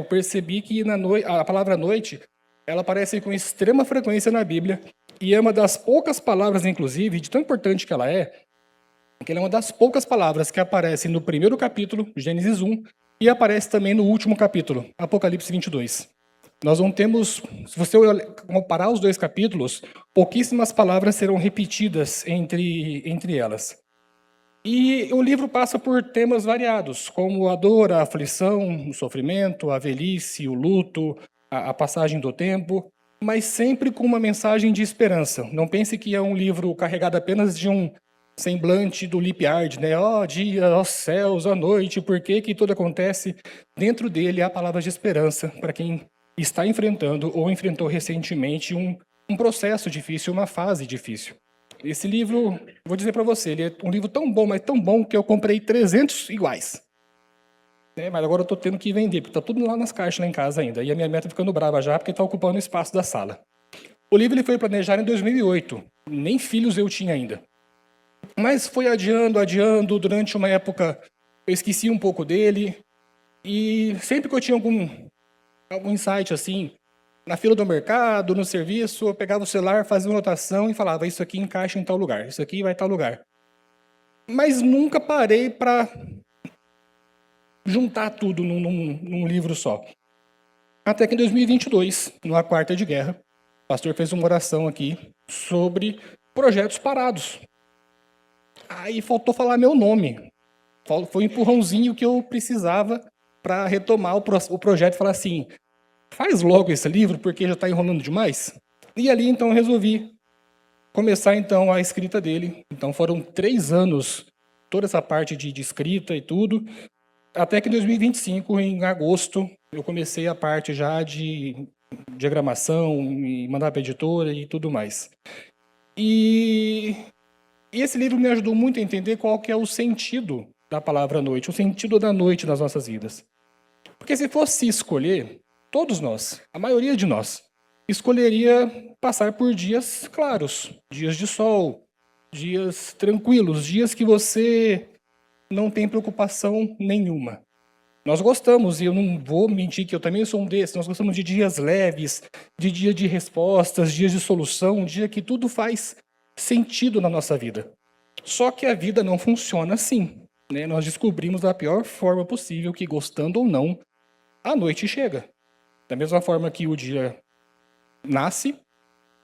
eu percebi que a palavra noite, ela aparece com extrema frequência na Bíblia, e é uma das poucas palavras, inclusive, de tão importante que ela é uma das poucas palavras que aparece no primeiro capítulo, Gênesis 1, e aparece também no último capítulo, Apocalipse 22. Nós não temos, se você comparar os dois capítulos, pouquíssimas palavras serão repetidas entre elas. E o livro passa por temas variados, como a dor, a aflição, o sofrimento, a velhice, o luto, a passagem do tempo, mas sempre com uma mensagem de esperança. Não pense que é um livro carregado apenas de um semblante do Lip-Yard, né? Ó dia, ó céus, ó noite, por que que tudo acontece? Dentro dele há palavras de esperança para quem está enfrentando ou enfrentou recentemente um processo difícil, uma fase difícil. Esse livro, vou dizer para você, ele é um livro tão bom, mas tão bom, que eu comprei 300 iguais. Mas agora eu estou tendo que vender, porque está tudo lá nas caixas lá em casa ainda. E a minha mãe está ficando brava já, porque está ocupando o espaço da sala. O livro ele foi planejado em 2008. Nem filhos eu tinha ainda. Mas foi adiando. Durante uma época, eu esqueci um pouco dele. E sempre que eu tinha algum insight assim, na fila do mercado, no serviço, eu pegava o celular, fazia uma anotação e falava, isso aqui encaixa em tal lugar, isso aqui vai em tal lugar. Mas nunca parei para juntar tudo num livro só. Até que em 2022, numa quarta de guerra, o pastor fez uma oração aqui sobre projetos parados. Aí faltou falar meu nome. Foi um empurrãozinho que eu precisava para retomar o projeto e falar assim, faz logo esse livro, porque já está enrolando demais. E ali, então, eu resolvi começar, então, a escrita dele. Então, foram 3 anos, toda essa parte de escrita e tudo, até que em 2025, em agosto, eu comecei a parte já de diagramação, e mandar para a editora e tudo mais. E esse livro me ajudou muito a entender qual que é o sentido da palavra noite, o sentido da noite nas nossas vidas. Porque se fosse escolher, todos nós, a maioria de nós, escolheria passar por dias claros, dias de sol, dias tranquilos, dias que você não tem preocupação nenhuma. Nós gostamos, e eu não vou mentir que eu também sou um desses, nós gostamos de dias leves, de dia de respostas, dias de solução, um dia que tudo faz sentido na nossa vida. Só que a vida não funciona assim. Nós descobrimos da pior forma possível que, gostando ou não, a noite chega. Da mesma forma que o dia nasce,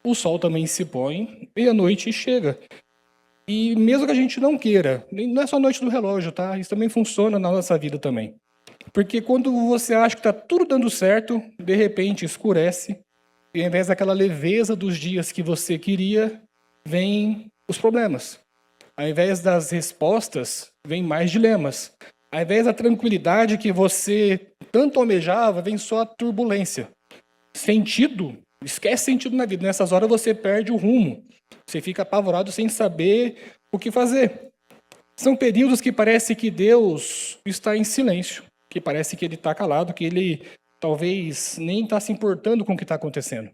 o sol também se põe e a noite chega. E mesmo que a gente não queira, não é só a noite do relógio, tá? Isso também funciona na nossa vida também. Porque quando você acha que está tudo dando certo, de repente escurece, e ao invés daquela leveza dos dias que você queria, vem os problemas. Ao invés das respostas, vem mais dilemas. Ao invés da tranquilidade que você tanto almejava, vem só a turbulência. Sentido, esquece sentido na vida. Nessas horas você perde o rumo. Você fica apavorado sem saber o que fazer. São períodos que parece que Deus está em silêncio, que parece que Ele está calado, que Ele talvez nem está se importando com o que está acontecendo.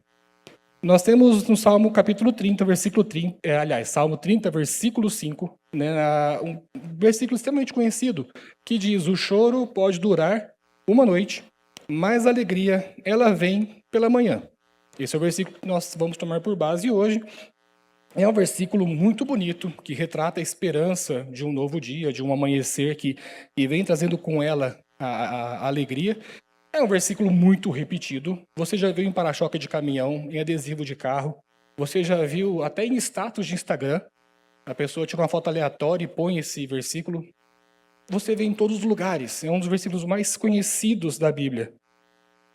Nós temos no Salmo capítulo 30, versículo 30, Salmo 30, versículo 5, um versículo extremamente conhecido, que diz, o choro pode durar uma noite, mas a alegria, ela vem pela manhã. Esse é o versículo que nós vamos tomar por base hoje. É um versículo muito bonito, que retrata a esperança de um novo dia, de um amanhecer que vem trazendo com ela a alegria. É um versículo muito repetido. Você já viu em para-choque de caminhão, em adesivo de carro. Você já viu até em status de Instagram. A pessoa tira uma foto aleatória e põe esse versículo. Você vê em todos os lugares. É um dos versículos mais conhecidos da Bíblia.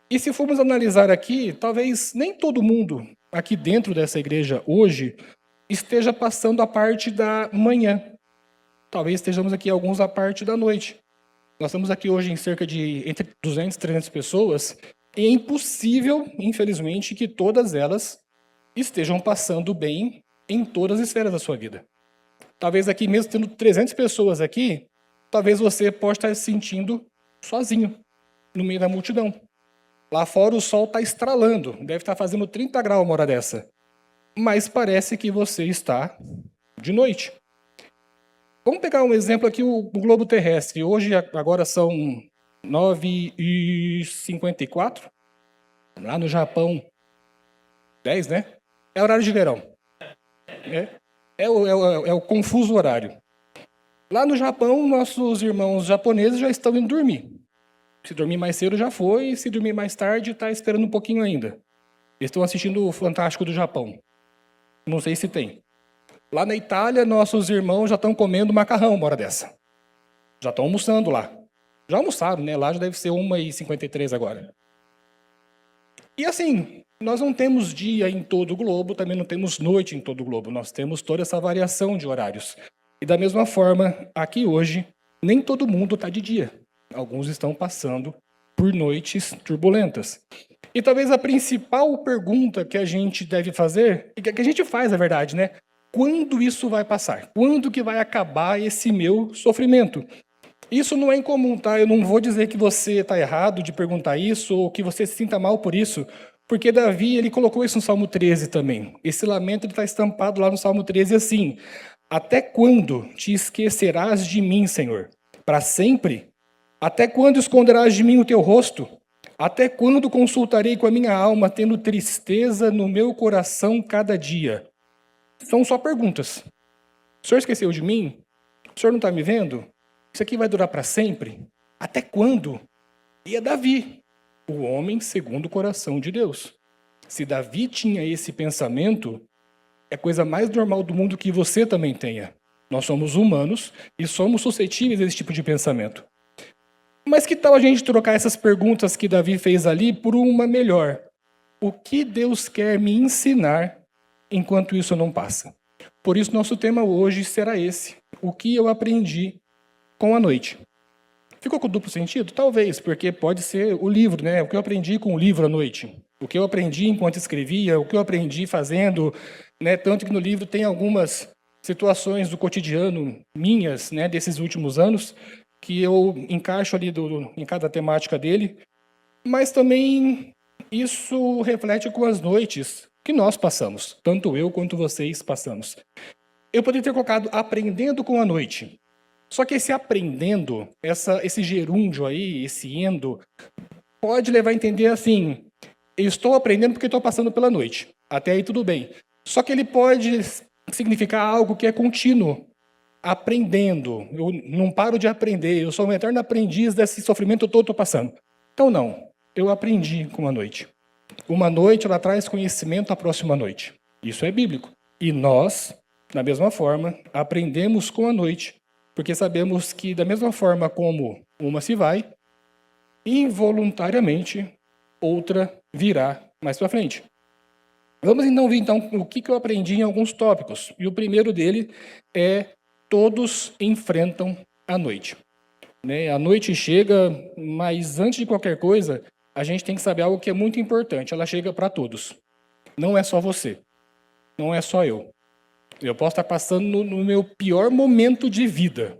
E se formos analisar aqui, talvez nem todo mundo aqui dentro dessa igreja hoje esteja passando a parte da manhã. Talvez estejamos aqui alguns a parte da noite. Nós estamos aqui hoje em cerca de entre 200 e 300 pessoas, e é impossível, infelizmente, que todas elas estejam passando bem em todas as esferas da sua vida. Talvez aqui, mesmo tendo 300 pessoas aqui, talvez você possa estar se sentindo sozinho, no meio da multidão. Lá fora o sol está estralando, deve estar fazendo 30 graus uma hora dessa. Mas parece que você está de noite. Vamos pegar um exemplo aqui, o globo terrestre. Hoje, agora são 9h54. Lá no Japão, 10, né? É horário de verão. É o confuso horário. Lá no Japão, nossos irmãos japoneses já estão indo dormir. Se dormir mais cedo já foi, se dormir mais tarde está esperando um pouquinho ainda. Eles estão assistindo o Fantástico do Japão. Não sei se tem. Lá na Itália, nossos irmãos já estão comendo macarrão uma hora dessa. Já estão almoçando lá. Já almoçaram, né? Lá já deve ser 1h53 agora. E assim, nós não temos dia em todo o globo, também não temos noite em todo o globo. Nós temos toda essa variação de horários. E da mesma forma, aqui hoje, nem todo mundo está de dia. Alguns estão passando por noites turbulentas. E talvez a principal pergunta que a gente deve fazer, e que a gente faz, na verdade, né? Quando isso vai passar? Quando que vai acabar esse meu sofrimento? Isso não é incomum, tá? Eu não vou dizer que você está errado de perguntar isso ou que você se sinta mal por isso, porque Davi, ele colocou isso no Salmo 13 também. Esse lamento está estampado lá no Salmo 13 assim: até quando te esquecerás de mim, Senhor? Para sempre? Até quando esconderás de mim o teu rosto? Até quando consultarei com a minha alma, tendo tristeza no meu coração cada dia? São só perguntas. O senhor esqueceu de mim? O senhor não está me vendo? Isso aqui vai durar para sempre? Até quando? E é Davi, o homem segundo o coração de Deus. Se Davi tinha esse pensamento, é a coisa mais normal do mundo que você também tenha. Nós somos humanos e somos suscetíveis a esse tipo de pensamento. Mas que tal a gente trocar essas perguntas que Davi fez ali por uma melhor? O que Deus quer me ensinar enquanto isso não passa? Por isso, nosso tema hoje será esse: o que eu aprendi com a noite. Ficou com duplo sentido? Talvez, porque pode ser o livro, né? O que eu aprendi com o livro à noite. O que eu aprendi enquanto escrevia, o que eu aprendi fazendo, né? Tanto que no livro tem algumas situações do cotidiano minhas, né, desses últimos anos, que eu encaixo ali em cada temática dele, mas também isso reflete com as noites que nós passamos, tanto eu quanto vocês passamos. Eu poderia ter colocado aprendendo com a noite, só que esse aprendendo, esse gerúndio aí, esse endo, pode levar a entender assim: eu estou aprendendo porque estou passando pela noite. Até aí tudo bem. Só que ele pode significar algo que é contínuo. Aprendendo. Eu não paro de aprender. Eu sou um eterno aprendiz desse sofrimento todo que estou passando. Então não. Eu aprendi com a noite. Uma noite, ela traz conhecimento à próxima noite. Isso é bíblico. E nós, da mesma forma, aprendemos com a noite, porque sabemos que, da mesma forma como uma se vai, involuntariamente, outra virá mais para frente. Vamos então ver o que eu aprendi em alguns tópicos. E o primeiro dele é: todos enfrentam a noite. A noite chega, mas antes de qualquer coisa, a gente tem que saber algo que é muito importante. Ela chega para todos. Não é só você. Não é só eu. Eu posso estar passando no meu pior momento de vida.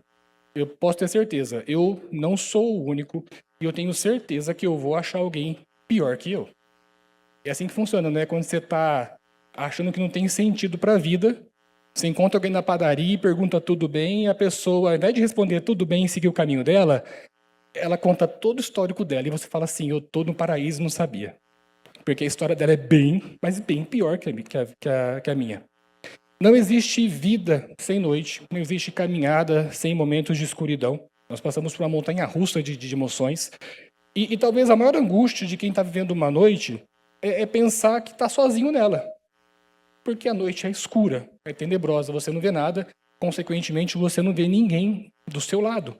Eu posso ter certeza. Eu não sou o único e eu tenho certeza que eu vou achar alguém pior que eu. É assim que funciona, né? Quando você está achando que não tem sentido para a vida, você encontra alguém na padaria e pergunta tudo bem, e a pessoa, ao invés de responder tudo bem e seguir o caminho dela, ela conta todo o histórico dela e você fala assim: eu estou no paraíso e não sabia. Porque a história dela é bem, mas bem pior que a minha. Não existe vida sem noite, não existe caminhada sem momentos de escuridão. Nós passamos por uma montanha-russa de emoções. E talvez a maior angústia de quem está vivendo uma noite é pensar que está sozinho nela. Porque a noite é escura, é tenebrosa, você não vê nada, consequentemente você não vê ninguém do seu lado.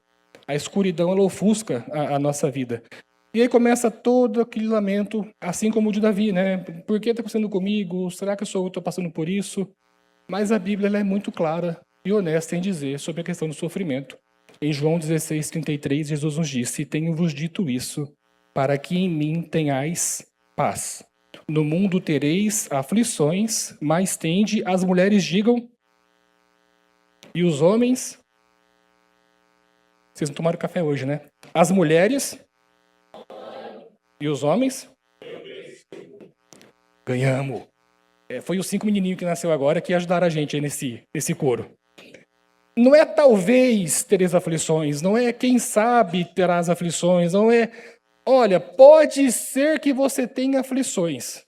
A escuridão, ela ofusca a nossa vida. E aí começa todo aquele lamento, assim como o de Davi, né? Por que está acontecendo comigo? Será que eu estou passando por isso? Mas a Bíblia, ela é muito clara e honesta em dizer sobre a questão do sofrimento. Em João 16:33, Jesus nos disse: tenho-vos dito isso, para que em mim tenhais paz. No mundo tereis aflições, mas tende, as mulheres digam, e os homens... Vocês não tomaram café hoje, né? As mulheres e os homens? Ganhamos. Foi os 5 menininhos que nasceu agora que ajudaram a gente aí nesse coro. Não é talvez tereis aflições, não é quem sabe terás aflições, não é, olha, pode ser que você tenha aflições.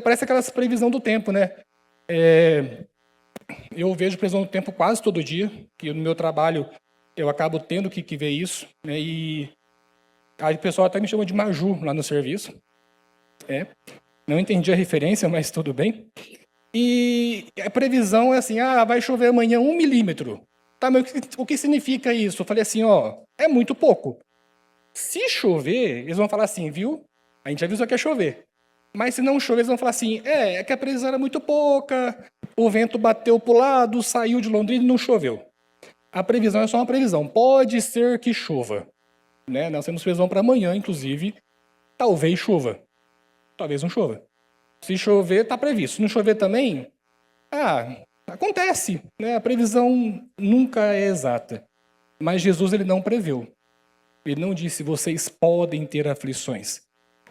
Parece aquelas previsão do tempo, né? Eu vejo previsão do tempo quase todo dia, que no meu trabalho eu acabo tendo que ver isso, né? E aí o pessoal até me chama de Maju lá no serviço. Não entendi a referência, mas tudo bem. E a previsão é assim, vai chover amanhã 1 milímetro. Tá, mas o que significa isso? Eu falei assim, é muito pouco. Se chover, eles vão falar assim, viu? A gente avisou que ia chover. Mas se não chover, eles vão falar assim, é que a previsão era muito pouca, o vento bateu pro lado, saiu de Londrina e não choveu. A previsão é só uma previsão. Pode ser que chova. Né? Nós temos previsão para amanhã, inclusive. Talvez chova. Talvez não chova. Se chover, está previsto. Se não chover também, acontece. Né? A previsão nunca é exata. Mas Jesus ele não preveu. Ele não disse, vocês podem ter aflições.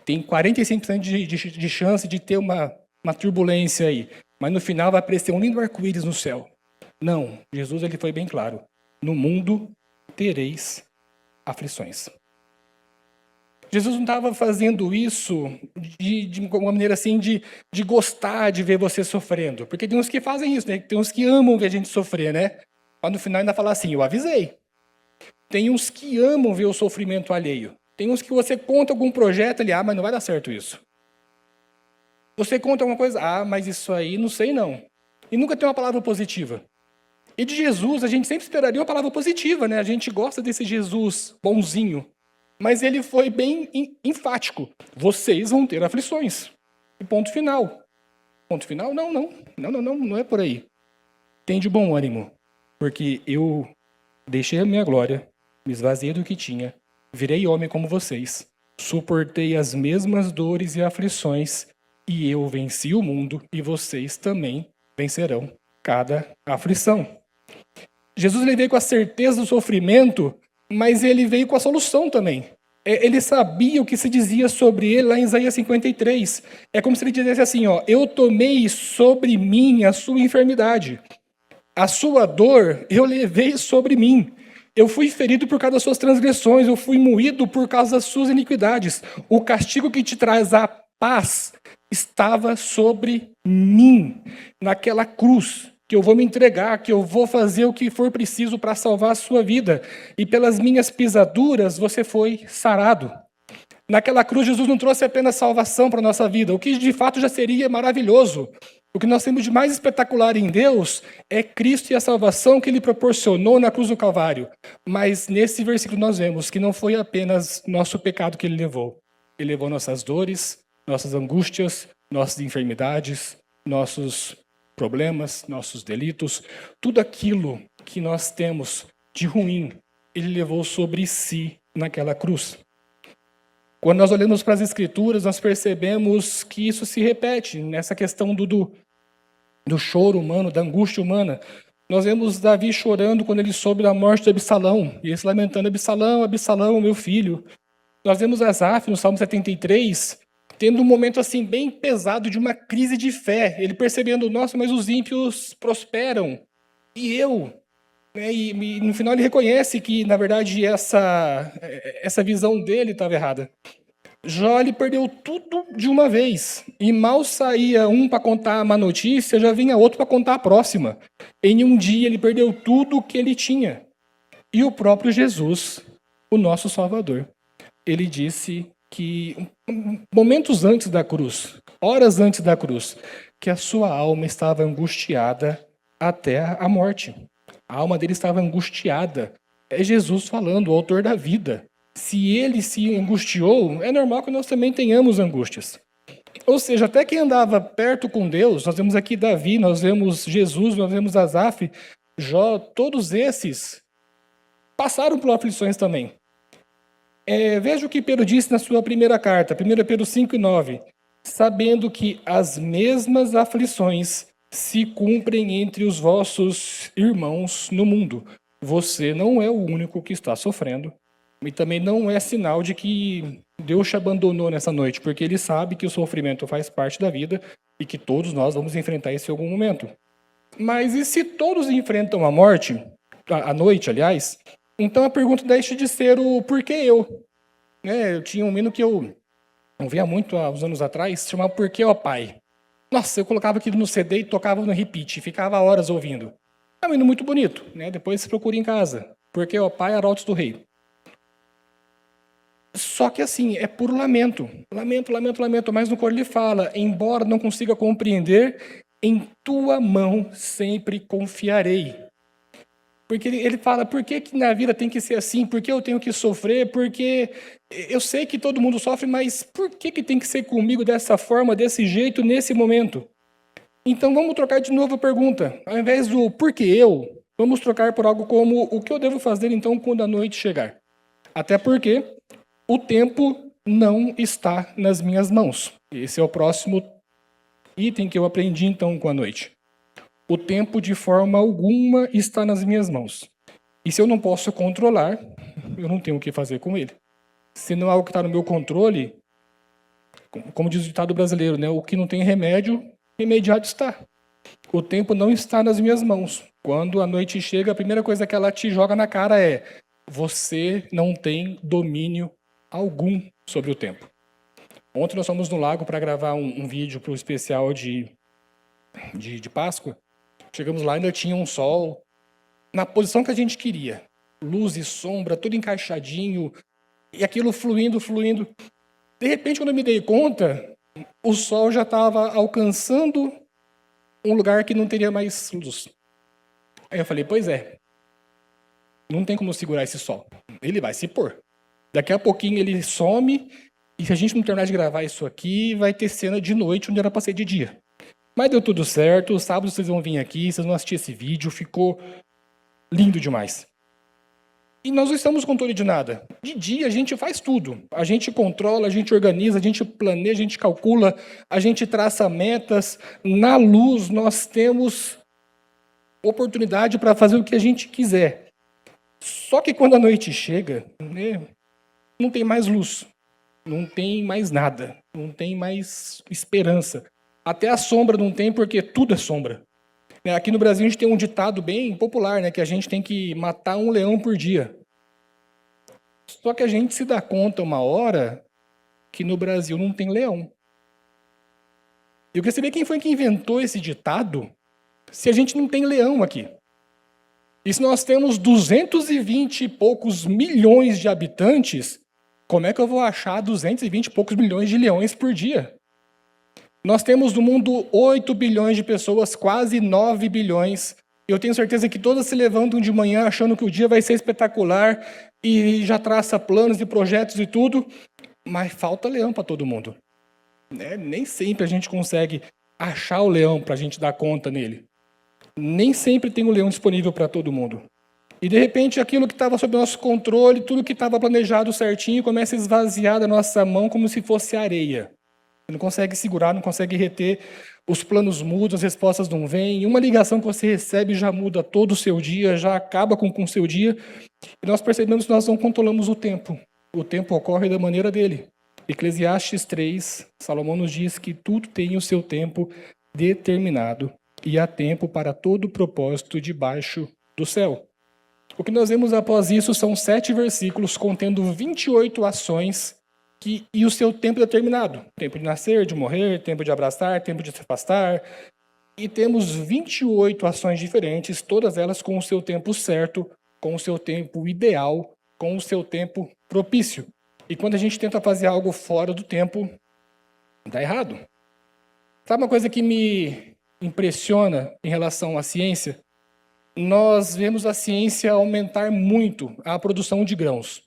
Tem 45% de chance de ter uma turbulência aí. Mas no final vai aparecer um lindo arco-íris no céu. Não, Jesus ele foi bem claro. No mundo tereis aflições. Jesus não estava fazendo isso de uma maneira assim de gostar de ver você sofrendo. Porque tem uns que fazem isso, né? Tem uns que amam ver a gente sofrer, né? Mas no final ainda fala assim, eu avisei. Tem uns que amam ver o sofrimento alheio. Tem uns que você conta algum projeto ali, mas não vai dar certo isso. Você conta alguma coisa, mas isso aí não sei não. E nunca tem uma palavra positiva. E de Jesus a gente sempre esperaria uma palavra positiva, né? A gente gosta desse Jesus bonzinho. Mas ele foi bem enfático. Vocês vão ter aflições. E ponto final. Ponto final? Não é por aí. Tem de bom ânimo. Porque eu deixei a minha glória, me esvaziei do que tinha, virei homem como vocês, suportei as mesmas dores e aflições, e eu venci o mundo, e vocês também vencerão cada aflição. Jesus ele veio com a certeza do sofrimento, mas ele veio com a solução também. Ele sabia o que se dizia sobre ele lá em Isaías 53. É como se ele dissesse assim, eu tomei sobre mim a sua enfermidade. A sua dor eu levei sobre mim. Eu fui ferido por causa das suas transgressões, eu fui moído por causa das suas iniquidades. O castigo que te traz a paz estava sobre mim, naquela cruz, que eu vou me entregar, que eu vou fazer o que for preciso para salvar a sua vida. E pelas minhas pisaduras você foi sarado. Naquela cruz, Jesus não trouxe apenas salvação para a nossa vida, o que de fato já seria maravilhoso. O que nós temos de mais espetacular em Deus é Cristo e a salvação que Ele proporcionou na cruz do Calvário. Mas nesse versículo nós vemos que não foi apenas nosso pecado que Ele levou. Ele levou nossas dores, nossas angústias, nossas enfermidades, nossos problemas, nossos delitos, tudo aquilo que nós temos de ruim, Ele levou sobre si naquela cruz. Quando nós olhamos para as Escrituras, nós percebemos que isso se repete nessa questão do choro humano, da angústia humana. Nós vemos Davi chorando quando ele soube da morte de Absalão, e ele se lamentando, Absalão, Absalão, meu filho. Nós vemos Asaf, no Salmo 73, tendo um momento assim bem pesado de uma crise de fé. Ele percebendo, nossa, mas os ímpios prosperam, e eu... E no final ele reconhece que, na verdade, essa visão dele estava errada. Jó ele perdeu tudo de uma vez. E mal saía um para contar a má notícia, já vinha outro para contar a próxima. Em um dia ele perdeu tudo o que ele tinha. E o próprio Jesus, o nosso Salvador, ele disse que, momentos antes da cruz, horas antes da cruz, que a sua alma estava angustiada até a morte. A alma dele estava angustiada. É Jesus falando, o autor da vida. Se ele se angustiou, é normal que nós também tenhamos angústias. Ou seja, até quem andava perto com Deus, nós vemos aqui Davi, nós vemos Jesus, nós vemos Asaf, Jó, todos esses passaram por aflições também. Veja o que Pedro disse na sua primeira carta, 1 Pedro 5:9, sabendo que as mesmas aflições se cumprem entre os vossos irmãos no mundo. Você não é o único que está sofrendo. E também não é sinal de que Deus te abandonou nessa noite, porque Ele sabe que o sofrimento faz parte da vida e que todos nós vamos enfrentar isso em algum momento. Mas e se todos enfrentam a morte, à noite, aliás. Então a pergunta deixa de ser o porquê eu. Né? Eu tinha um hino que eu ouvia muito há uns anos atrás, chamava Porquê, ó Pai. Nossa, eu colocava aquilo no CD e tocava no repeat, ficava horas ouvindo. É um hino muito bonito, né? Depois você procura em casa. Porquê, ó Pai, Arautos do Rei. Só que assim, é puro lamento. Lamento, lamento, lamento. Mas no coro ele fala, embora não consiga compreender, em tua mão sempre confiarei. Porque ele fala, por que na vida tem que ser assim? Por que eu tenho que sofrer? Porque eu sei que todo mundo sofre, mas por que tem que ser comigo dessa forma, desse jeito, nesse momento? Então vamos trocar de novo a pergunta. Ao invés do por que eu, vamos trocar por algo como o que eu devo fazer então quando a noite chegar? Até porque o tempo não está nas minhas mãos. Esse é o próximo item que eu aprendi então com a noite. O tempo, de forma alguma, está nas minhas mãos. E se eu não posso controlar, eu não tenho o que fazer com ele. Se não é algo que está no meu controle, como diz o ditado brasileiro, né? O que não tem remédio, remediado está. O tempo não está nas minhas mãos. Quando a noite chega, a primeira coisa que ela te joga na cara é: você não tem domínio algum sobre o tempo. Ontem nós fomos no lago para gravar um vídeo para o especial de Páscoa. Chegamos lá e ainda tinha um sol na posição que a gente queria. Luz e sombra, tudo encaixadinho, e aquilo fluindo, fluindo. De repente, quando eu me dei conta, o sol já estava alcançando um lugar que não teria mais luz. Aí eu falei, pois é, não tem como segurar esse sol. Ele vai se pôr. Daqui a pouquinho ele some, e se a gente não terminar de gravar isso aqui, vai ter cena de noite onde era para ser de dia. Mas deu tudo certo, sábado vocês vão vir aqui, vocês vão assistir esse vídeo, ficou lindo demais. E nós não estamos com controle de nada. De dia a gente faz tudo. A gente controla, a gente organiza, a gente planeja, a gente calcula, a gente traça metas. Na luz nós temos oportunidade para fazer o que a gente quiser. Só que quando a noite chega, né, não tem mais luz, não tem mais nada, não tem mais esperança. Até a sombra não tem, porque tudo é sombra. Aqui no Brasil a gente tem um ditado bem popular, né, que a gente tem que matar um leão por dia. Só que a gente se dá conta uma hora que no Brasil não tem leão. Eu queria saber quem foi que inventou esse ditado, se a gente não tem leão aqui. E se nós temos 220 e poucos milhões de habitantes, como é que eu vou achar 220 e poucos milhões de leões por dia? Nós temos no mundo 8 bilhões de pessoas, quase 9 bilhões. Eu tenho certeza que todas se levantam de manhã achando que o dia vai ser espetacular e já traça planos e projetos e tudo, mas falta leão para todo mundo. Nem sempre a gente consegue achar o leão para a gente dar conta nele. Nem sempre tem um leão disponível para todo mundo. E de repente aquilo que estava sob nosso controle, tudo que estava planejado certinho, começa a esvaziar da nossa mão como se fosse areia. Você não consegue segurar, não consegue reter, os planos mudam, as respostas não vêm, uma ligação que você recebe já muda todo o seu dia, já acaba com o seu dia, e nós percebemos que nós não controlamos o tempo. O tempo ocorre da maneira dele. Eclesiastes 3, Salomão nos diz que tudo tem o seu tempo determinado, e há tempo para todo propósito debaixo do céu. O que nós vemos após isso são 7 versículos contendo 28 ações e o seu tempo determinado. Tempo de nascer, de morrer, tempo de abraçar, tempo de se afastar. E temos 28 ações diferentes, todas elas com o seu tempo certo, com o seu tempo ideal, com o seu tempo propício. E quando a gente tenta fazer algo fora do tempo, dá errado. Sabe uma coisa que me impressiona em relação à ciência? Nós vemos a ciência aumentar muito a produção de grãos.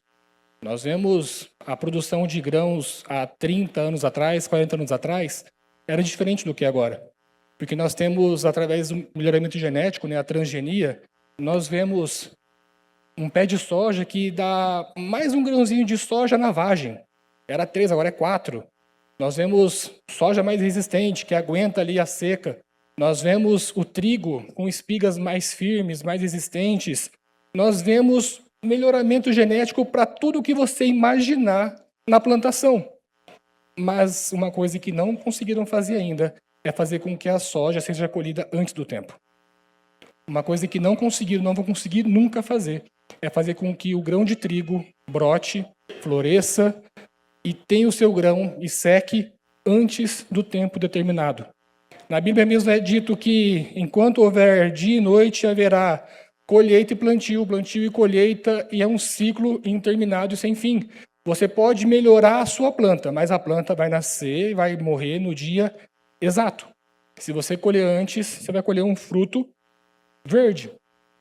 Nós vemos a produção de grãos há 30 anos atrás, 40 anos atrás, era diferente do que é agora. Porque nós temos, através do melhoramento genético, né, a transgenia, nós vemos um pé de soja que dá mais um grãozinho de soja na vagem. Era 3, agora é 4. Nós vemos soja mais resistente, que aguenta ali a seca. Nós vemos o trigo com espigas mais firmes, mais resistentes. Nós vemos melhoramento genético para tudo que você imaginar na plantação. Mas uma coisa que não conseguiram fazer ainda é fazer com que a soja seja colhida antes do tempo. Uma coisa que não conseguiram, não vão conseguir nunca fazer, é fazer com que o grão de trigo brote, floresça e tenha o seu grão e seque antes do tempo determinado. Na Bíblia mesmo é dito que enquanto houver dia e noite haverá colheita e plantio, plantio e colheita, e é um ciclo interminável e sem fim. Você pode melhorar a sua planta, mas a planta vai nascer e vai morrer no dia exato. Se você colher antes, você vai colher um fruto verde,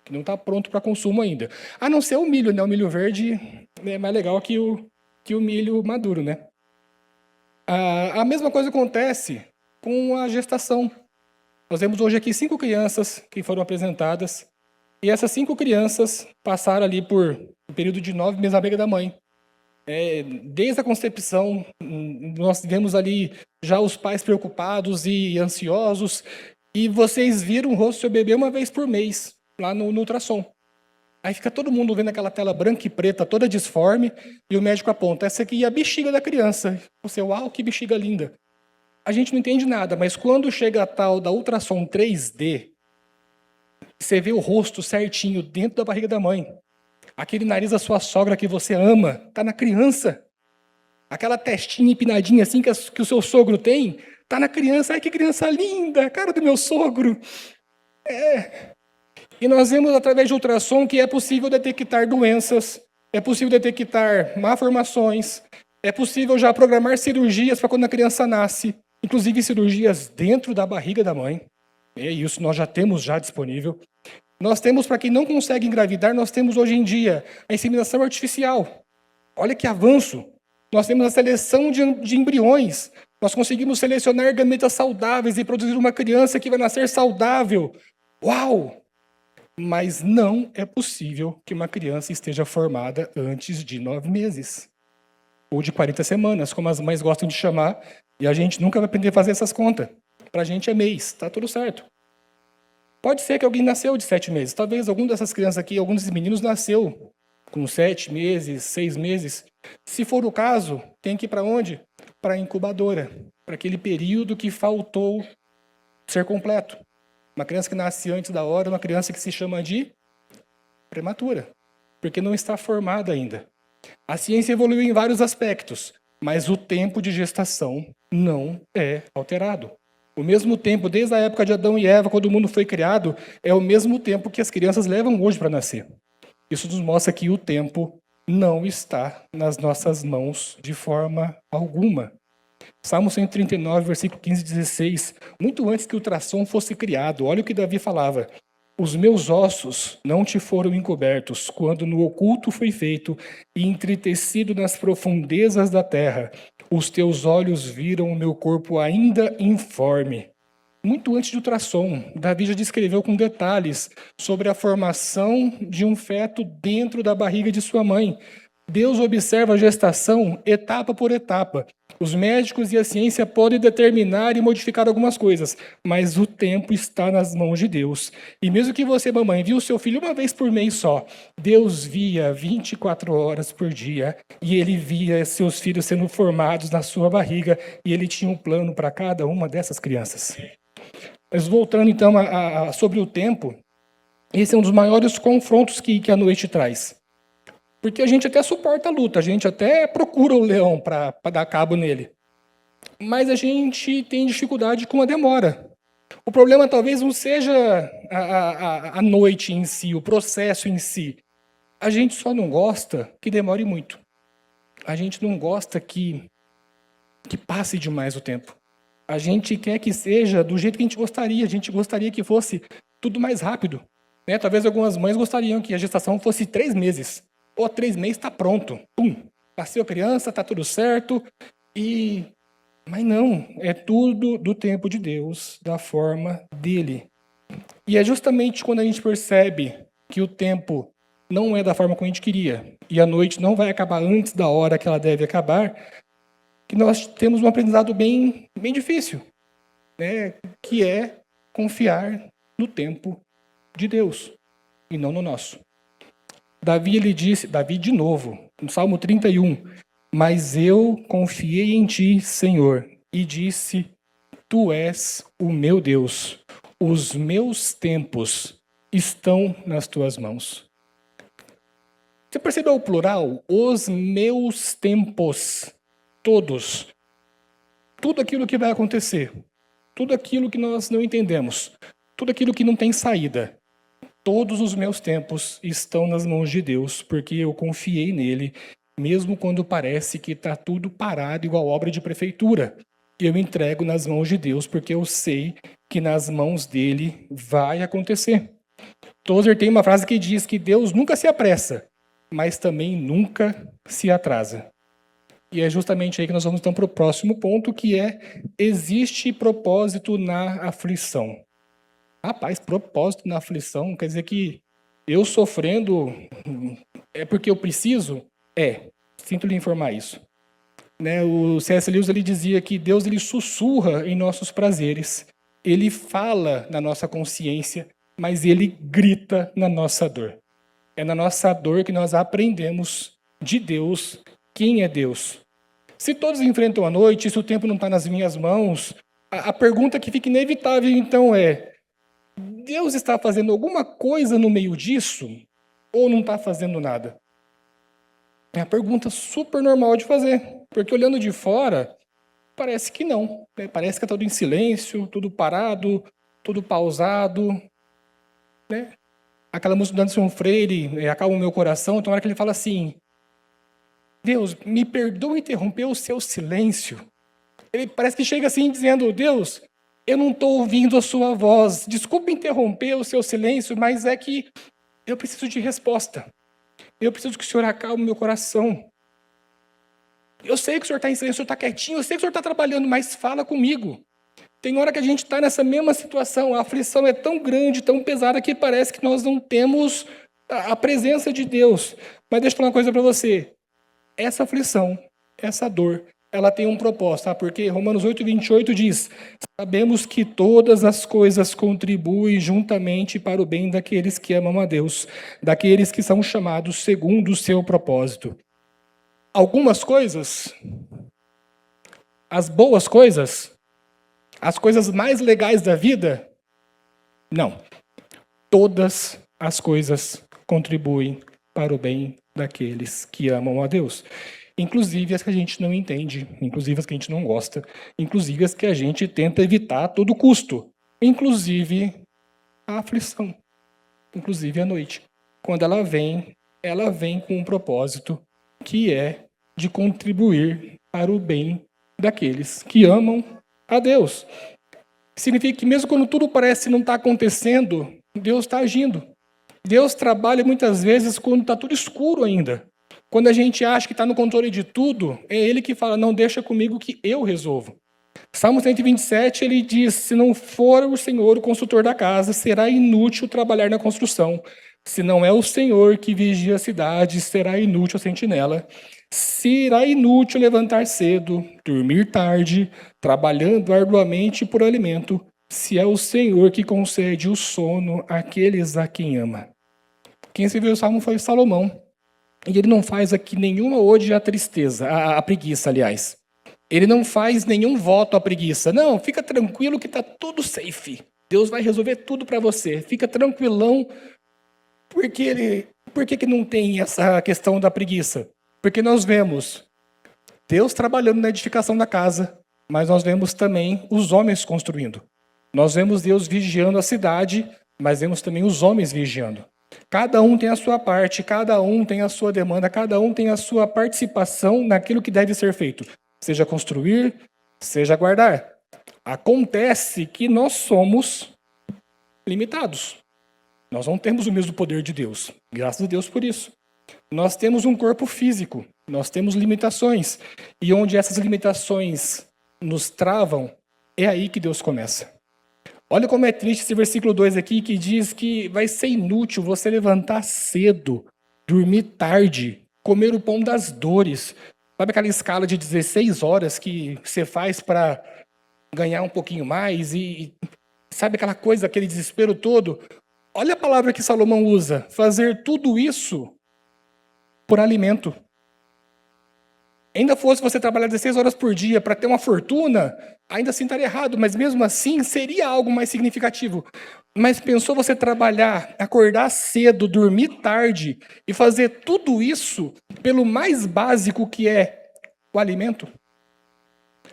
que não está pronto para consumo ainda. A não ser o milho, né? O milho verde é mais legal que o milho maduro, né? A mesma coisa acontece com a gestação. Nós vemos hoje aqui 5 crianças que foram apresentadas, e essas 5 crianças passaram ali por um período de 9 meses na barriga da mãe. Desde a concepção, nós vemos ali já os pais preocupados e ansiosos, e vocês viram o rosto do seu bebê uma vez por mês, lá no ultrassom. Aí fica todo mundo vendo aquela tela branca e preta, toda disforme, e o médico aponta, essa aqui é a bexiga da criança. Você, uau, que bexiga linda. A gente não entende nada, mas quando chega a tal da ultrassom 3D, você vê o rosto certinho dentro da barriga da mãe. Aquele nariz da sua sogra que você ama, está na criança. Aquela testinha empinadinha assim que o seu sogro tem, está na criança. Ai, que criança linda, cara do meu sogro. E nós vemos através de ultrassom que é possível detectar doenças, é possível detectar malformações, é possível já programar cirurgias para quando a criança nasce, inclusive cirurgias dentro da barriga da mãe. Isso nós já temos disponível. Nós temos, para quem não consegue engravidar, nós temos hoje em dia a inseminação artificial. Olha que avanço. Nós temos a seleção de embriões. Nós conseguimos selecionar gametas saudáveis e produzir uma criança que vai nascer saudável. Uau! Mas não é possível que uma criança esteja formada antes de 9 meses. Ou de 40 semanas, como as mães gostam de chamar. E a gente nunca vai aprender a fazer essas contas. Para a gente é mês, está tudo certo. Pode ser que alguém nasceu de 7 meses. Talvez algum dessas crianças aqui, algum desses meninos nasceu com 7 meses, 6 meses. Se for o caso, tem que ir para onde? Para a incubadora. Para aquele período que faltou ser completo. Uma criança que nasce antes da hora, uma criança que se chama de prematura. Porque não está formada ainda. A ciência evoluiu em vários aspectos, mas o tempo de gestação não é alterado. O mesmo tempo, desde a época de Adão e Eva, quando o mundo foi criado, é o mesmo tempo que as crianças levam hoje para nascer. Isso nos mostra que o tempo não está nas nossas mãos de forma alguma. Salmo 139, versículo 15 e 16. Muito antes que o ultrassom fosse criado, olha o que Davi falava. Os meus ossos não te foram encobertos, quando no oculto foi feito e entretecido nas profundezas da terra. Os teus olhos viram o meu corpo ainda informe. Muito antes de ultrassom, Davi já descreveu com detalhes sobre a formação de um feto dentro da barriga de sua mãe. Deus observa a gestação etapa por etapa. Os médicos e a ciência podem determinar e modificar algumas coisas, mas o tempo está nas mãos de Deus. E mesmo que você, mamãe, viu seu filho uma vez por mês só, Deus via 24 horas por dia, e Ele via seus filhos sendo formados na sua barriga, e Ele tinha um plano para cada uma dessas crianças. Mas voltando então sobre o tempo, esse é um dos maiores confrontos que a noite traz. Porque a gente até suporta a luta, a gente até procura o leão para dar cabo nele. Mas a gente tem dificuldade com a demora. O problema talvez não seja a noite em si, o processo em si. A gente só não gosta que demore muito. A gente não gosta que passe demais o tempo. A gente quer que seja do jeito que a gente gostaria. A gente gostaria que fosse tudo mais rápido. Né? Talvez algumas mães gostariam que a gestação fosse 3 meses. Ou 3 meses está pronto. Pum, nasceu a criança, está tudo certo. Mas não, é tudo do tempo de Deus, da forma dele. E é justamente quando a gente percebe que o tempo não é da forma como a gente queria, e a noite não vai acabar antes da hora que ela deve acabar, que nós temos um aprendizado bem difícil, né? Que é confiar no tempo de Deus, e não no nosso. Davi de novo, no Salmo 31, mas eu confiei em ti, Senhor, e disse, tu és o meu Deus. Os meus tempos estão nas tuas mãos. Você percebeu o plural? Os meus tempos, todos. Tudo aquilo que vai acontecer, tudo aquilo que nós não entendemos, tudo aquilo que não tem saída. Todos os meus tempos estão nas mãos de Deus, porque eu confiei nele, mesmo quando parece que está tudo parado igual obra de prefeitura. Eu entrego nas mãos de Deus, porque eu sei que nas mãos dele vai acontecer. Tozer tem uma frase que diz que Deus nunca se apressa, mas também nunca se atrasa. E é justamente aí que nós vamos então para o próximo ponto, que é: existe propósito na aflição. Rapaz, propósito na aflição quer dizer que eu sofrendo é porque eu preciso? Sinto lhe informar isso. Né, o C.S. Lewis ele dizia que Deus ele sussurra em nossos prazeres, ele fala na nossa consciência, mas ele grita na nossa dor. É na nossa dor que nós aprendemos de Deus quem é Deus. Se todos enfrentam a noite, se o tempo não está nas minhas mãos, a pergunta que fica inevitável então é: Deus está fazendo alguma coisa no meio disso ou não está fazendo nada? É uma pergunta super normal de fazer, porque olhando de fora, parece que não. Né? Parece que está tudo em silêncio, tudo parado, tudo pausado. Né? Aquela música do Anderson Freire, Acalma o Meu Coração, tem uma hora que ele fala assim: Deus, me perdoa interromper o seu silêncio. Ele parece que chega assim dizendo: Deus, eu não estou ouvindo a sua voz. Desculpe interromper o seu silêncio, mas é que eu preciso de resposta. Eu preciso que o Senhor acalme o meu coração. Eu sei que o Senhor está em silêncio, o Senhor está quietinho, eu sei que o Senhor está trabalhando, mas fala comigo. Tem hora que a gente está nessa mesma situação, a aflição é tão grande, tão pesada, que parece que nós não temos a presença de Deus. Mas deixa eu falar uma coisa para você. Essa aflição, essa dor, ela tem um propósito, tá? Porque Romanos 8:28 diz: sabemos que todas as coisas contribuem juntamente para o bem daqueles que amam a Deus, daqueles que são chamados segundo o seu propósito. Algumas coisas, as boas coisas, as coisas mais legais da vida, não. Todas as coisas contribuem para o bem daqueles que amam a Deus. Inclusive as que a gente não entende, inclusive as que a gente não gosta, inclusive as que a gente tenta evitar a todo custo, inclusive a aflição, inclusive a noite. Quando ela vem com um propósito que é de contribuir para o bem daqueles que amam a Deus. Significa que mesmo quando tudo parece não estar acontecendo, Deus está agindo. Deus trabalha muitas vezes quando está tudo escuro ainda. Quando a gente acha que está no controle de tudo, é Ele que fala: não, deixa comigo que eu resolvo. Salmo 127, ele diz: se não for o Senhor o construtor da casa, será inútil trabalhar na construção. Se não é o Senhor que vigia a cidade, será inútil a sentinela. Será inútil levantar cedo, dormir tarde, trabalhando arduamente por alimento, se é o Senhor que concede o sono àqueles a quem ama. Quem escreveu o Salmo foi Salomão. E ele não faz aqui nenhuma ode à tristeza, à preguiça, aliás. Ele não faz nenhum voto à preguiça. Não, fica tranquilo que está tudo safe. Deus vai resolver tudo para você. Fica tranquilão. Por que não tem essa questão da preguiça? Porque nós vemos Deus trabalhando na edificação da casa, mas nós vemos também os homens construindo. Nós vemos Deus vigiando a cidade, mas vemos também os homens vigiando. Cada um tem a sua parte, cada um tem a sua demanda, cada um tem a sua participação naquilo que deve ser feito. Seja construir, seja guardar. Acontece que nós somos limitados. Nós não temos o mesmo poder de Deus. Graças a Deus por isso. Nós temos um corpo físico, nós temos limitações. E onde essas limitações nos travam, é aí que Deus começa. Olha como é triste esse versículo 2 aqui, que diz que vai ser inútil você levantar cedo, dormir tarde, comer o pão das dores. Sabe aquela escala de 16 horas que você faz para ganhar um pouquinho mais? E sabe aquela coisa, aquele desespero todo? Olha a palavra que Salomão usa: fazer tudo isso por alimento. Ainda fosse você trabalhar 16 horas por dia para ter uma fortuna, Ainda assim estaria errado, mas mesmo assim seria algo mais significativo. Mas pensou você trabalhar, acordar cedo, dormir tarde e fazer tudo isso pelo mais básico que é o alimento?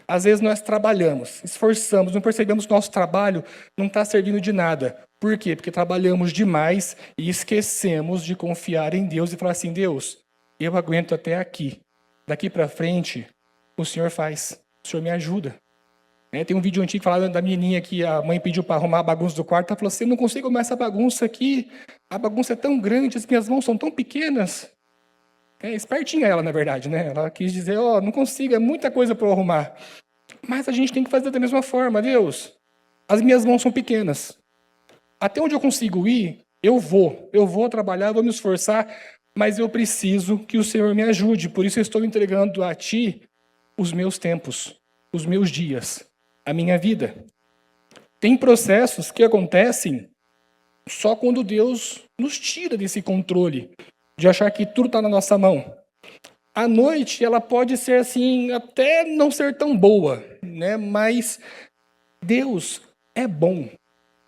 Às vezes nós trabalhamos, esforçamos, não percebemos que o nosso trabalho não está servindo de nada. Por quê? Porque trabalhamos demais e esquecemos de confiar em Deus e falar assim, Deus, eu aguento até aqui. Daqui para frente, o Senhor faz. O Senhor me ajuda. Tem um vídeo antigo falando da menininha que a mãe pediu para arrumar a bagunça do quarto. Ela falou assim, eu não consigo arrumar essa bagunça aqui. A bagunça é tão grande, as minhas mãos são tão pequenas. Espertinha ela, na verdade, né? Ela quis dizer, não consigo, é muita coisa para eu arrumar. Mas a gente tem que fazer da mesma forma, Deus. As minhas mãos são pequenas. Até onde eu consigo ir, eu vou trabalhar, vou me esforçar, mas eu preciso que o Senhor me ajude. Por isso eu estou entregando a Ti os meus tempos, os meus dias, a minha vida. Tem processos que acontecem só quando Deus nos tira desse controle, de achar que tudo está na nossa mão. A noite, ela pode ser assim, até não ser tão boa, né? Mas Deus é bom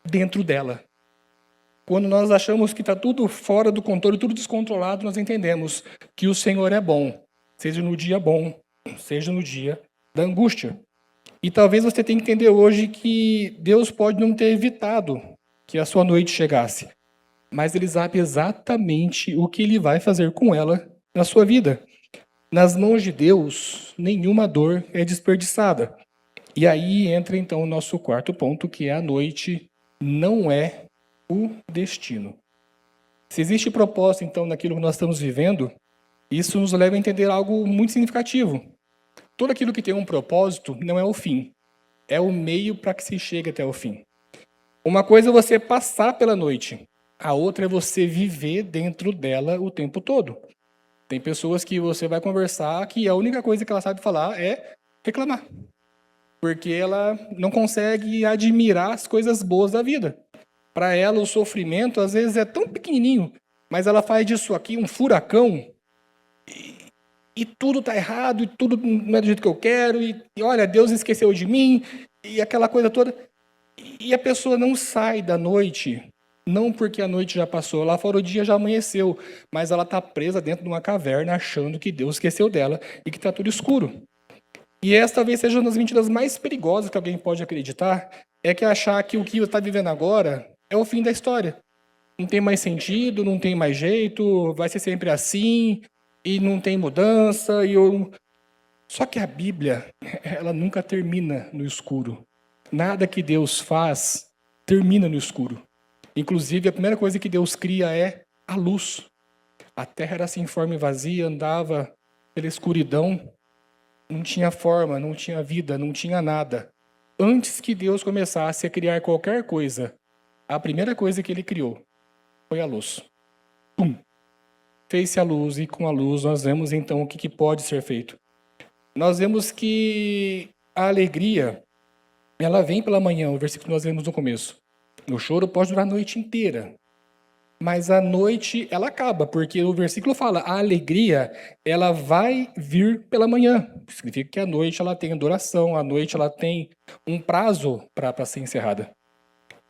dentro dela. Quando nós achamos que está tudo fora do controle, tudo descontrolado, nós entendemos que o Senhor é bom, seja no dia bom, seja no dia da angústia. E talvez você tenha que entender hoje que Deus pode não ter evitado que a sua noite chegasse, mas Ele sabe exatamente o que Ele vai fazer com ela na sua vida. Nas mãos de Deus, nenhuma dor é desperdiçada. E aí entra então o nosso quarto ponto, que é a noite não é o destino. Se existe propósito, então, naquilo que nós estamos vivendo, isso nos leva a entender algo muito significativo. Tudo aquilo que tem um propósito não é o fim, é o meio para que se chegue até o fim. Uma coisa é você passar pela noite, a outra é você viver dentro dela o tempo todo. Tem pessoas que você vai conversar que a única coisa que ela sabe falar é reclamar. Porque ela não consegue admirar as coisas boas da vida. Para ela, o sofrimento, às vezes, é tão pequenininho, mas ela faz disso aqui um furacão e tudo está errado, e tudo não é do jeito que eu quero, e olha, Deus esqueceu de mim, e aquela coisa toda. E a pessoa não sai da noite, não porque a noite já passou, lá fora o dia já amanheceu, mas ela está presa dentro de uma caverna, achando que Deus esqueceu dela e que está tudo escuro. E essa talvez seja uma das mentiras mais perigosas que alguém pode acreditar, é que achar que o que está vivendo agora é o fim da história. Não tem mais sentido, não tem mais jeito, vai ser sempre assim, e não tem mudança. Só que a Bíblia, ela nunca termina no escuro. Nada que Deus faz termina no escuro. Inclusive, a primeira coisa que Deus cria é a luz. A terra era sem forma e vazia, andava pela escuridão, não tinha forma, não tinha vida, não tinha nada. Antes que Deus começasse a criar qualquer coisa, a primeira coisa que Ele criou foi a luz. Pum! Fez-se a luz, e com a luz nós vemos então o que pode ser feito. Nós vemos que a alegria, ela vem pela manhã, o versículo que nós vemos no começo. O choro pode durar a noite inteira, mas a noite ela acaba, porque o versículo fala, a alegria ela vai vir pela manhã. Significa que a noite ela tem duração, a noite ela tem um prazo para ser encerrada.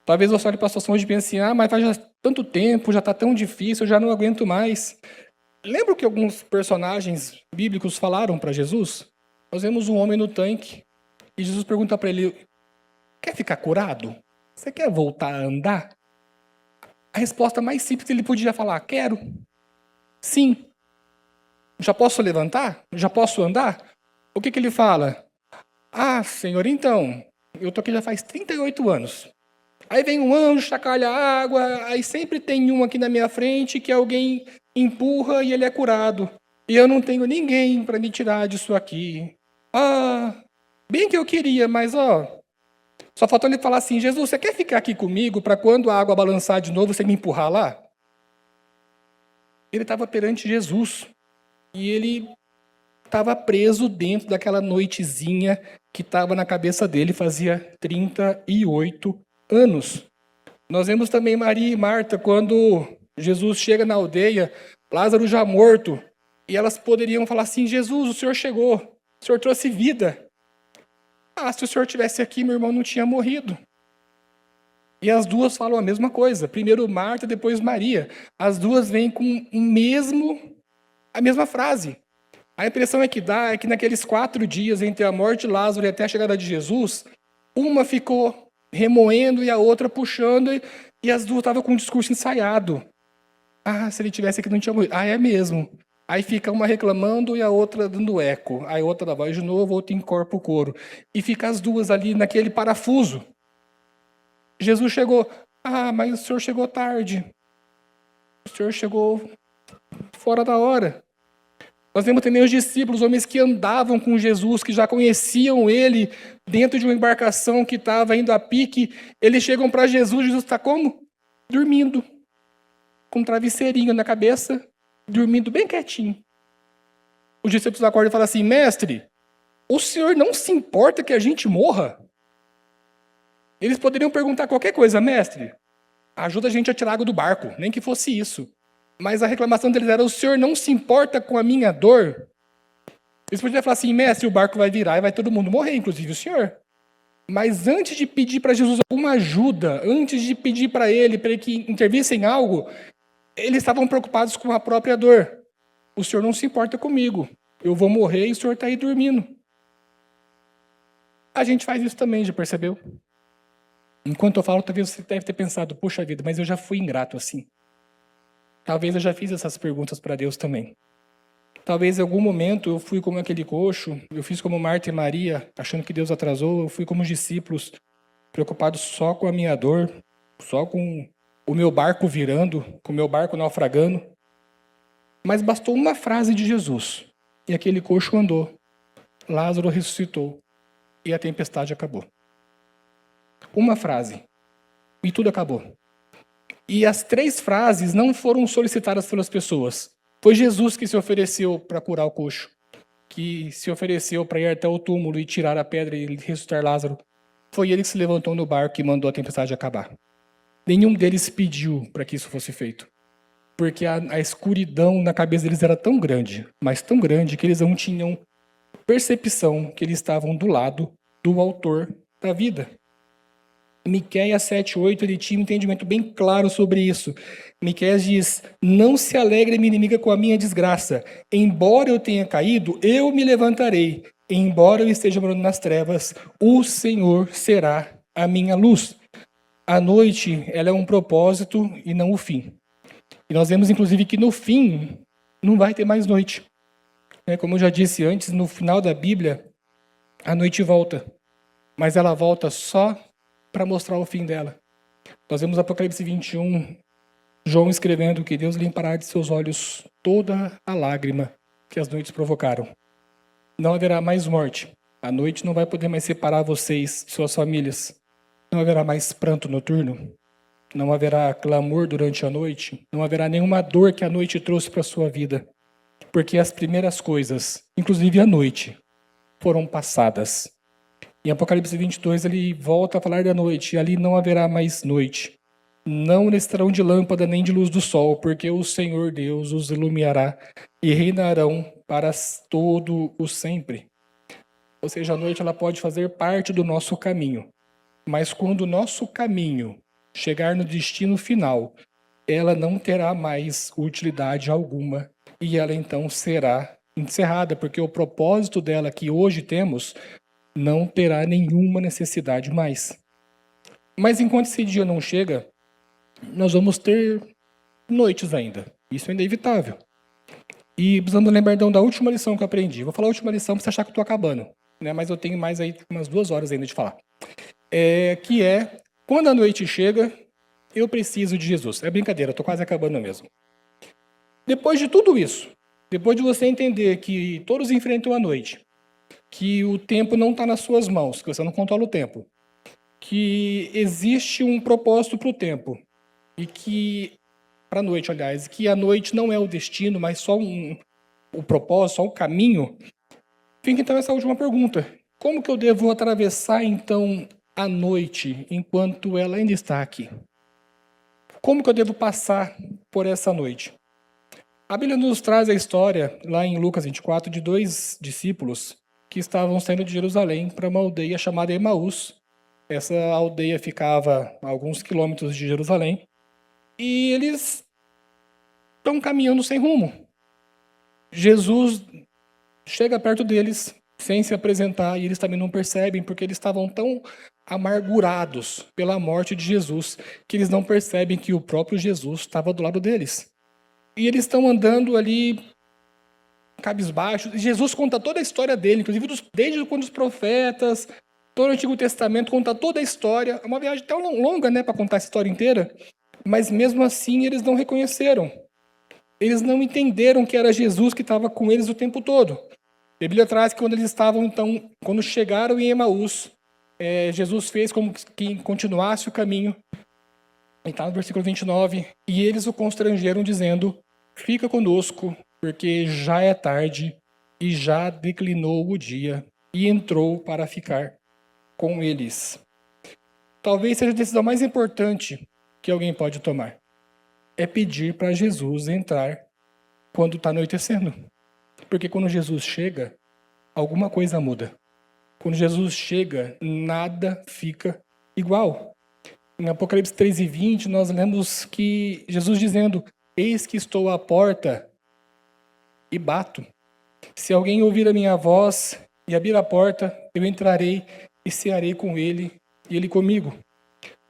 Talvez você olhe para a situação e pense assim, mas faz já tanto tempo, já está tão difícil, eu já não aguento mais. Lembra que alguns personagens bíblicos falaram para Jesus? Nós vemos um homem no tanque e Jesus pergunta para ele, quer ficar curado? Você quer voltar a andar? A resposta mais simples que ele podia falar, quero. Sim. Já posso levantar? Já posso andar? O que ele fala? Senhor, então, eu estou aqui já faz 38 anos. Aí vem um anjo, chacoalha a água, aí sempre tem um aqui na minha frente que alguém empurra e ele é curado. E eu não tenho ninguém para me tirar disso aqui. Bem que eu queria, mas só faltou ele falar assim, Jesus, você quer ficar aqui comigo para quando a água balançar de novo você me empurrar lá? Ele estava perante Jesus e ele estava preso dentro daquela noitezinha que estava na cabeça dele fazia 38 anos. Nós vemos também Maria e Marta quando Jesus chega na aldeia, Lázaro já morto, e elas poderiam falar assim, Jesus, o Senhor chegou, o Senhor trouxe vida. Se o senhor tivesse aqui, meu irmão não tinha morrido. E as duas falam a mesma coisa. Primeiro Marta, depois Maria. As duas vêm com a mesma frase. A impressão que dá é que naqueles 4 dias entre a morte de Lázaro e até a chegada de Jesus, uma ficou remoendo e a outra puxando, e as duas estavam com um discurso ensaiado. Se ele tivesse aqui não tinha morrido. É mesmo. Aí fica uma reclamando e a outra dando eco. Aí outra dá voz de novo, outra encorpa o coro. E fica as duas ali naquele parafuso. Jesus chegou. Mas o senhor chegou tarde. O senhor chegou fora da hora. Nós vemos também os discípulos, homens que andavam com Jesus, que já conheciam ele dentro de uma embarcação que estava indo a pique. Eles chegam para Jesus, Jesus está como? Dormindo. Com um travesseirinho na cabeça, dormindo bem quietinho. Os discípulos acordam e falam assim: mestre, o senhor não se importa que a gente morra? Eles poderiam perguntar qualquer coisa: mestre, ajuda a gente a tirar água do barco, nem que fosse isso. Mas a reclamação deles era: o senhor não se importa com a minha dor? Eles poderiam falar assim: mestre, o barco vai virar e vai todo mundo morrer, inclusive o senhor. Mas antes de pedir para Jesus alguma ajuda, antes de pedir para ele que intervisse em algo, eles estavam preocupados com a própria dor. O senhor não se importa comigo. Eu vou morrer e o senhor está aí dormindo. A gente faz isso também, já percebeu? Enquanto eu falo, talvez você deve ter pensado: puxa vida, mas eu já fui ingrato assim. Talvez eu já fiz essas perguntas para Deus também. Talvez em algum momento eu fui como aquele coxo, eu fiz como Marta e Maria, achando que Deus atrasou, eu fui como os discípulos, preocupados só com a minha dor, só com o meu barco virando, com o meu barco naufragando. Mas bastou uma frase de Jesus, e aquele coxo andou. Lázaro ressuscitou, e a tempestade acabou. Uma frase, e tudo acabou. E as 3 frases não foram solicitadas pelas pessoas. Foi Jesus que se ofereceu para curar o coxo, que se ofereceu para ir até o túmulo e tirar a pedra e ressuscitar Lázaro. Foi ele que se levantou no barco e mandou a tempestade acabar. Nenhum deles pediu para que isso fosse feito, porque a escuridão na cabeça deles era tão grande, mas tão grande, que eles não tinham percepção que eles estavam do lado do autor da vida. Miqueias 7:8, ele tinha um entendimento bem claro sobre isso. Miqueias diz: não se alegre minha inimiga com a minha desgraça. Embora eu tenha caído, eu me levantarei. Embora eu esteja morando nas trevas, o Senhor será a minha luz. A noite, ela é um propósito e não o fim. E nós vemos, inclusive, que no fim não vai ter mais noite. Como eu já disse antes, no final da Bíblia, a noite volta. Mas ela volta só para mostrar o fim dela. Nós vemos Apocalipse 21, João escrevendo que Deus limpará de seus olhos toda a lágrima que as noites provocaram. Não haverá mais morte. A noite não vai poder mais separar vocês, suas famílias. Não haverá mais pranto noturno. Não haverá clamor durante a noite. Não haverá nenhuma dor que a noite trouxe para a sua vida. Porque as primeiras coisas, inclusive a noite, foram passadas. Em Apocalipse 22, ele volta a falar da noite, e ali não haverá mais noite. Não necessitarão de lâmpada nem de luz do sol, porque o Senhor Deus os iluminará e reinarão para todo o sempre. Ou seja, a noite ela pode fazer parte do nosso caminho, mas quando o nosso caminho chegar no destino final, ela não terá mais utilidade alguma e ela então será encerrada, porque o propósito dela que hoje temos não terá nenhuma necessidade mais. Mas enquanto esse dia não chega, nós vamos ter noites ainda. Isso é inevitável. E precisando lembrar então da última lição que eu aprendi. Vou falar a última lição para você achar que eu estou acabando, né? Mas eu tenho mais aí umas 2 horas ainda de falar. Que é, quando a noite chega, eu preciso de Jesus. É brincadeira, estou quase acabando mesmo. Depois de tudo isso, depois de você entender que todos enfrentam a noite, que o tempo não está nas suas mãos, que você não controla o tempo, que existe um propósito para o tempo, e que, para a noite, aliás, que a noite não é o destino, mas só o propósito, só o caminho, fica então essa última pergunta. Como que eu devo atravessar, então, a noite, enquanto ela ainda está aqui? Como que eu devo passar por essa noite? A Bíblia nos traz a história, lá em Lucas 24, de 2 discípulos, que estavam saindo de Jerusalém para uma aldeia chamada Emaús. Essa aldeia ficava a alguns quilômetros de Jerusalém. E eles estão caminhando sem rumo. Jesus chega perto deles sem se apresentar e eles também não percebem porque eles estavam tão amargurados pela morte de Jesus que eles não percebem que o próprio Jesus estava do lado deles. E eles estão andando ali cabisbaixos. E Jesus conta toda a história dele, inclusive desde quando os profetas, todo o Antigo Testamento conta toda a história. É uma viagem tão longa, né, para contar essa história inteira, mas mesmo assim eles não reconheceram. Eles não entenderam que era Jesus que estava com eles o tempo todo. A Bíblia traz que quando eles estavam, então, quando chegaram em Emaús, Jesus fez como que continuasse o caminho. Está no versículo 29. E eles o constrangeram dizendo: fica conosco, porque já é tarde e já declinou o dia. E entrou para ficar com eles. Talvez seja a decisão mais importante que alguém pode tomar. É pedir para Jesus entrar quando está anoitecendo. Porque quando Jesus chega, alguma coisa muda. Quando Jesus chega, nada fica igual. Em Apocalipse 3:20, nós lemos que Jesus dizendo: eis que estou à porta e bato. Se alguém ouvir a minha voz e abrir a porta, eu entrarei e cearei com ele e ele comigo.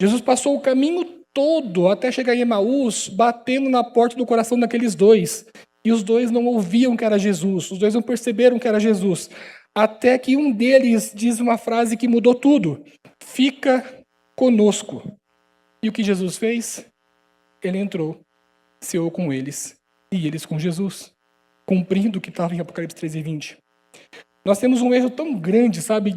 Jesus passou o caminho todo até chegar em Emaús, batendo na porta do coração daqueles dois. E os dois não ouviam que era Jesus, os dois não perceberam que era Jesus. Até que um deles diz uma frase que mudou tudo: fica conosco. E o que Jesus fez? Ele entrou, ceou com eles, e eles com Jesus, cumprindo o que estava em Apocalipse 13:20. Nós temos um erro tão grande, sabe,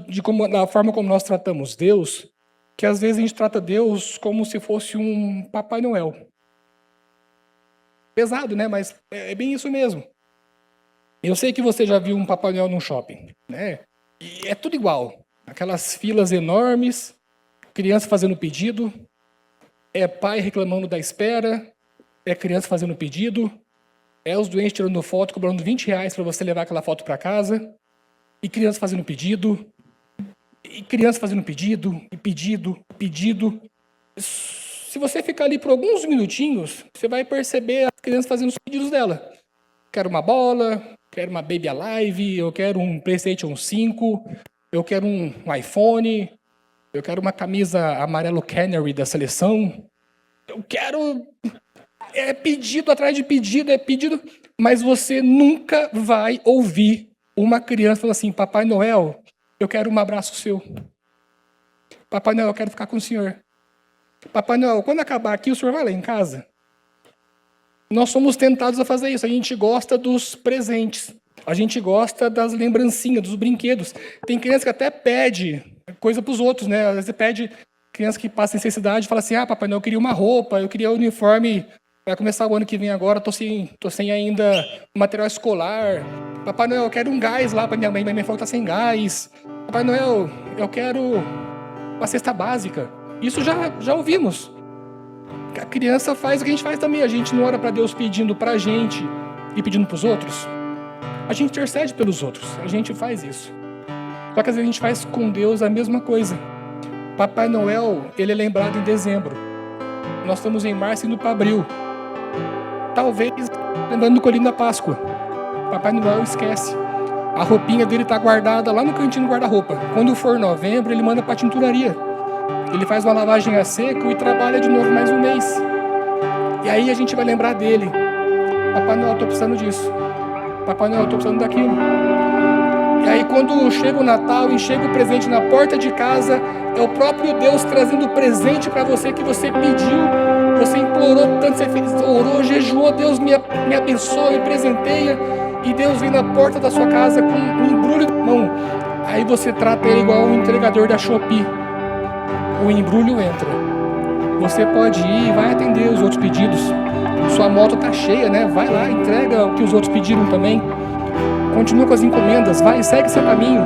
da forma como nós tratamos Deus, que às vezes a gente trata Deus como se fosse um Papai Noel. Pesado, né? Mas é bem isso mesmo. Eu sei que você já viu um Papai Noel num shopping, né? E é tudo igual. Aquelas filas enormes, criança fazendo pedido, é pai reclamando da espera, é criança fazendo pedido, é os doentes tirando foto, cobrando R$20 para você levar aquela foto para casa, e criança fazendo pedido, e criança fazendo pedido, e pedido, pedido. Se você ficar ali por alguns minutinhos, você vai perceber as crianças fazendo os pedidos dela. Quero uma bola, quero uma Baby Alive, eu quero um PlayStation 5, eu quero um iPhone, eu quero uma camisa amarelo Canary da seleção, eu quero... É pedido atrás de pedido, é pedido, mas você nunca vai ouvir uma criança falando assim: Papai Noel, eu quero um abraço seu. Papai Noel, eu quero ficar com o senhor. Papai Noel, quando acabar aqui, o senhor vai lá em casa? Nós somos tentados a fazer isso. A gente gosta dos presentes. A gente gosta das lembrancinhas, dos brinquedos. Tem criança que até pede coisa para os outros, né? Às vezes pede, criança que passa necessidade, fala assim: ah, Papai Noel, eu queria uma roupa, eu queria um uniforme, vai começar o ano que vem agora, tô sem ainda material escolar. Papai Noel, eu quero um gás lá para minha mãe falou que tá sem gás. Papai Noel, eu quero uma cesta básica. Isso já ouvimos. A criança faz o que a gente faz também. A gente não ora para Deus pedindo para a gente e pedindo para os outros. A gente intercede pelos outros. A gente faz isso. Só que às vezes a gente faz com Deus a mesma coisa. Papai Noel, ele é lembrado em dezembro. Nós estamos em março indo para abril. Talvez lembrando do colinho da Páscoa. Papai Noel esquece. A roupinha dele está guardada lá no cantinho do guarda-roupa. Quando for novembro, ele manda para a tinturaria. Ele faz uma lavagem a seco e trabalha de novo mais um mês. E aí a gente vai lembrar dele. Papai Noel, eu estou precisando disso. Papai Noel, eu estou precisando daquilo. E aí quando chega o Natal e chega o presente na porta de casa, é o próprio Deus trazendo o presente para você que você pediu, você implorou tanto, você fez, orou, jejuou, Deus me abençoa, me presenteia, e Deus vem na porta da sua casa com um embrulho na mão. Aí você trata ele igual um entregador da Shopee. O embrulho entra. Você pode ir, vai atender os outros pedidos. Sua moto está cheia, né? Vai lá, entrega o que os outros pediram também. Continua com as encomendas, vai, segue seu caminho.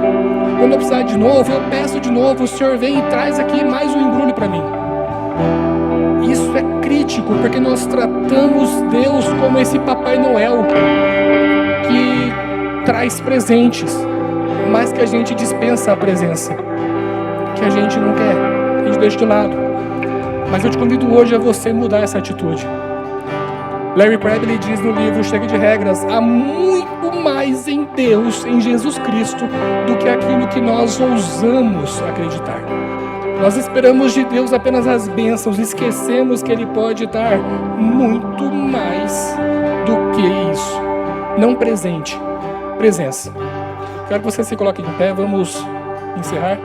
Quando eu precisar de novo, eu peço de novo. O senhor vem e traz aqui mais um embrulho para mim. Isso é crítico, porque nós tratamos Deus como esse Papai Noel que traz presentes. mas que a gente dispensa a presença, que a gente não quer, a gente deixa de lado. Mas eu te convido hoje a você mudar essa atitude. Larry Crabb diz no livro Chega de Regras: há muito mais em Deus, em Jesus Cristo, do que aquilo que nós ousamos acreditar. Nós esperamos de Deus apenas as bênçãos, esquecemos que Ele pode dar muito mais do que isso. Não presente, presença. Quero que você se coloque de pé, vamos encerrar.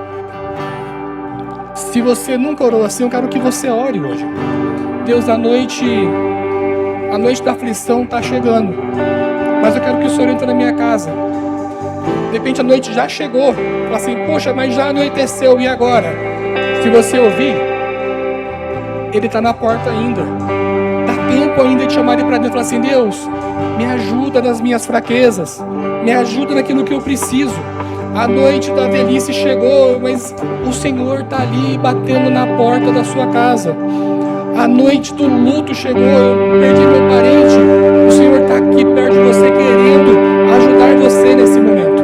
Se você nunca orou assim, eu quero que você ore hoje. Deus, a noite da aflição está chegando, mas eu quero que o Senhor entre na minha casa. De repente a noite já chegou, fala assim, poxa, mas já anoiteceu, e agora? Se você ouvir, Ele está na porta ainda. Dá tempo ainda de chamar Ele para dentro e falar assim, Deus, me ajuda nas minhas fraquezas, me ajuda naquilo que eu preciso. A noite da velhice chegou, mas o Senhor está ali batendo na porta da sua casa. A noite do luto chegou, eu perdi meu parente. O Senhor está aqui perto de você, querendo ajudar você nesse momento.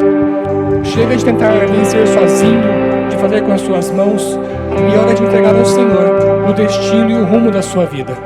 Chega de tentar vencer sozinho, de fazer com as suas mãos, e é hora de entregar ao Senhor o destino e o rumo da sua vida.